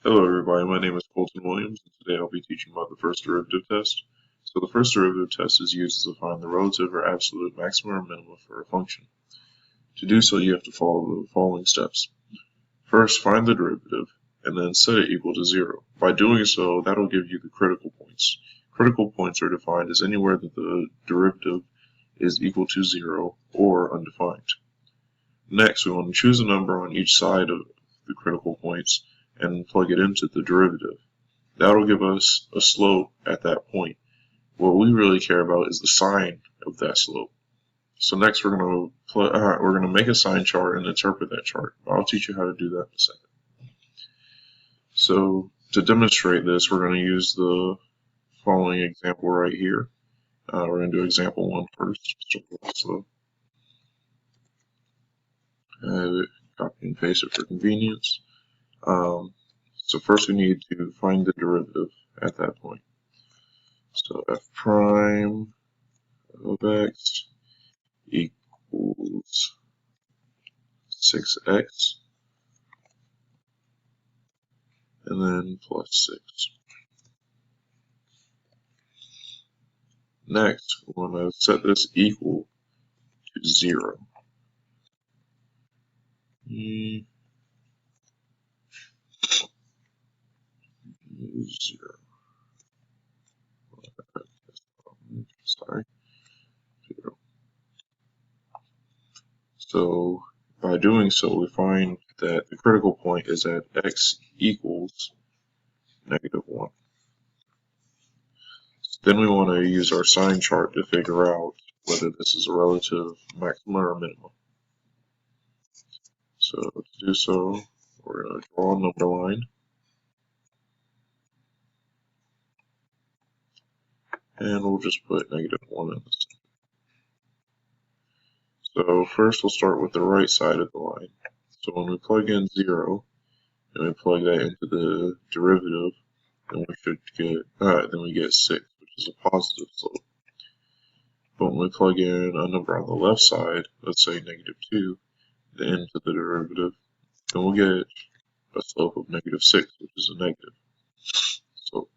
Hello everybody, my name is Colton Williams, and today I'll be teaching about the first derivative test. So the first derivative test is used to find the relative or absolute maximum or minimum for a function. To do so, you have to follow the following steps. First, find the derivative, and then set it equal to 0. By doing so, that'll give you the critical points. Critical points are defined as anywhere that the derivative is equal to 0 or undefined. Next, we want to choose a number on each side of the critical points and plug it into the derivative. That'll give us a slope at that point. What we really care about is the sign of that slope. So next we're going to make a sign chart and interpret that chart. I'll teach you how to do that in a second. So to demonstrate this, we're going to use the following example right here. We're going to do example 1 first. So copy and paste it for convenience. So first we need to find the derivative at that point. So f prime of x equals 6x and then plus 6. Next, we want to set this equal to 0. 0. Sorry. 0. So by doing so, we find that the critical point is at x equals -1. Then we want to use our sign chart to figure out whether this is a relative maximum or minimum. So to do so, we're going to draw a number line. And we'll just put -1 in this. So first we'll start with the right side of the line. So when we plug in 0 and we plug that into the derivative, then we get 6, which is a positive slope. But when we plug in a number on the left side, let's say -2, into the derivative, then we'll get a slope of -6, which is a negative slope.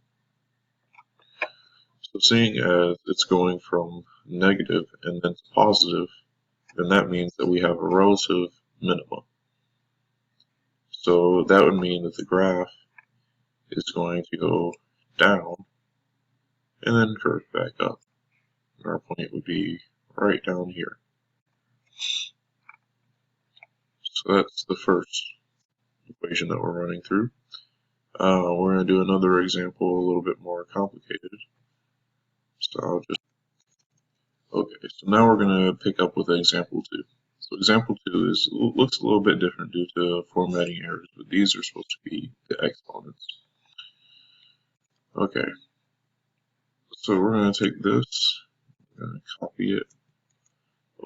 So seeing as it's going from negative and then to positive, then that means that we have a relative minimum. So that would mean that the graph is going to go down and then curve back up. And our point would be right down here. So that's the first equation that we're running through. We're going to do another example a little bit more complicated. So so now we're going to pick up with example 2. So example 2 looks a little bit different due to formatting errors, but these are supposed to be the exponents. Okay, so we're going to take this, we're going to copy it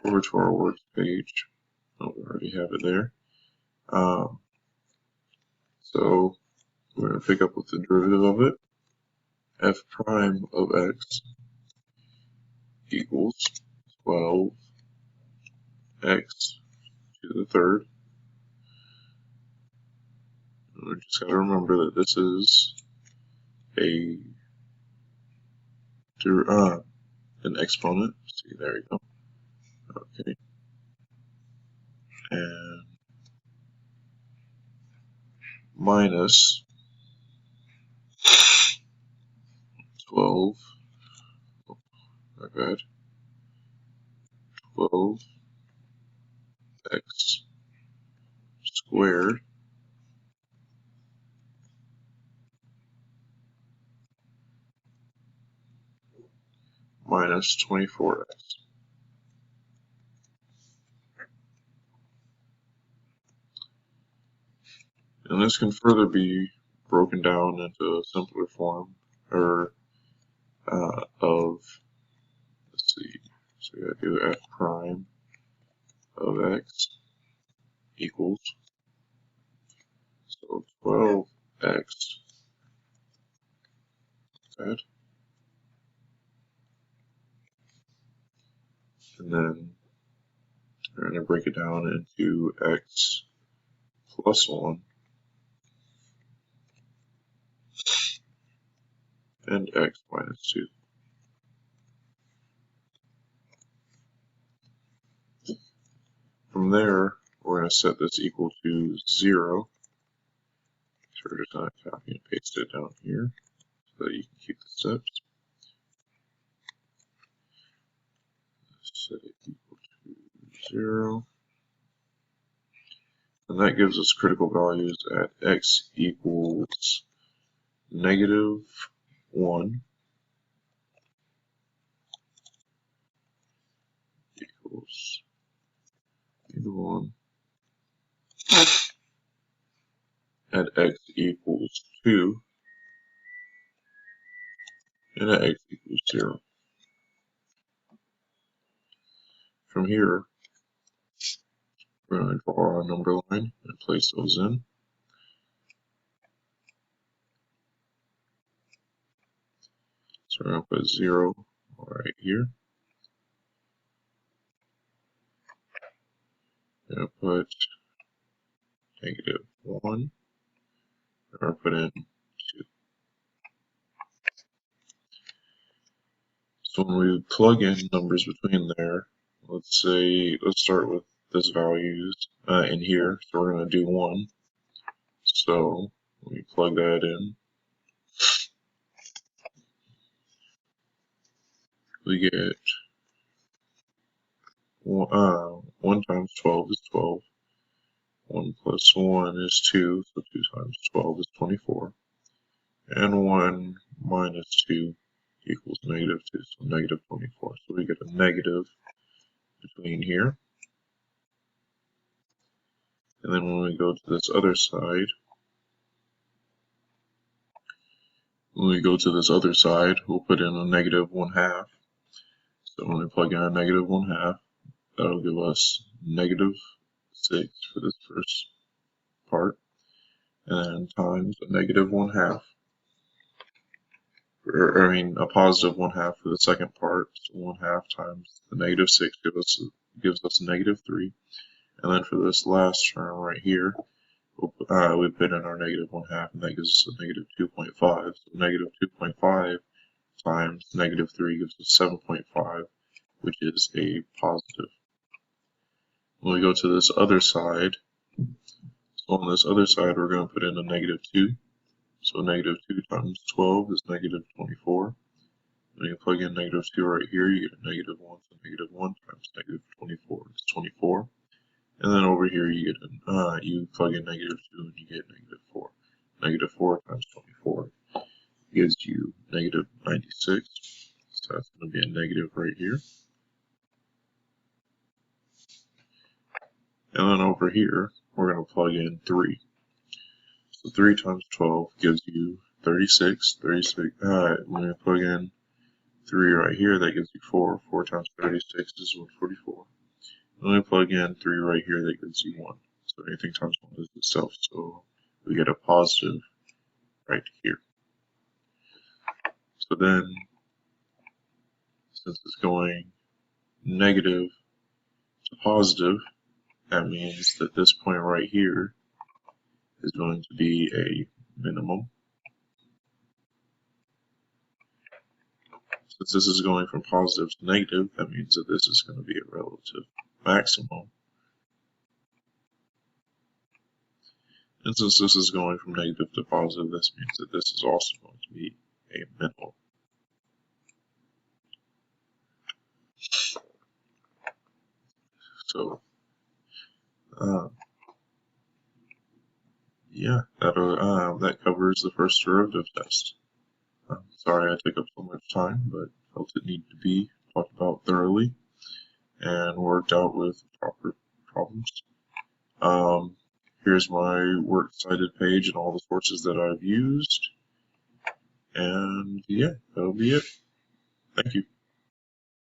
over to our works page. Oh, we already have it there. So we're going to pick up with the derivative of it. F prime of x equals 12x to the third. We just got to remember that this is an exponent. See, there you go. Okay. And minus 12, oh, my bad, 12x squared minus 24x. And this can further be broken down into a simpler form, or let's see, so we gotta do f prime of x equals, so 12x, and then we're going to break it down into x plus 1 and x minus 2. From there, we're going to set this equal to 0. So we're just going to copy and paste it down here so that you can keep the steps. Set it equal to 0. And that gives us critical values at x equals -1, equals -1, at x equals 2, and at x equals 0. From here, we're going to draw our number line and place those in. So we're going to put 0 right here. We're going to put -1, or put in 2. So when we plug in numbers between there, let's start with this values in here. So we're going to do 1. So when we plug that in, we get 1 times 12 is 12. 1 plus 1 is 2, so 2 times 12 is 24. And 1 minus 2 equals -2, so -24. So we get a negative between here. And then when we go to this other side, we'll put in a -1/2. So when we plug in a -1/2, that'll give us -6 for this first part, and then times a -1/2, a +1/2 for the second part. So 1/2 times the -6 gives us -3, and then for this last term right here, we put in our -1/2, and that gives us a -2.5. So -2.5 times -3 gives us 7.5, which is a positive. When we go to this other side, so on this other side we're going to put in a -2. So -2 times 12 is -24. When you plug in -2 right here, you get a -1. So -1 times -24 is 24. And then over here you get you plug in -2 and you get -4. -4 times 24 gives you -96. So that's going to be a negative right here. And then over here, we're going to plug in 3. So 3 times 12 gives you 36. When you plug in 3 right here, that gives you 4. 4 times 36 is 144. When we plug in 3 right here, that gives you 1. So anything times 1 is itself. So we get a positive right here. So then, since it's going negative to positive, that means that this point right here is going to be a minimum. Since this is going from positive to negative, that means that this is going to be a relative maximum. And since this is going from negative to positive, this means that this is also going to be a minimum. So, yeah, that covers the first derivative test. Sorry I took up so much time, but felt it needed to be talked about thoroughly and worked out with proper problems. Here's my works cited page and all the sources that I've used. And yeah, that'll be it. Thank you.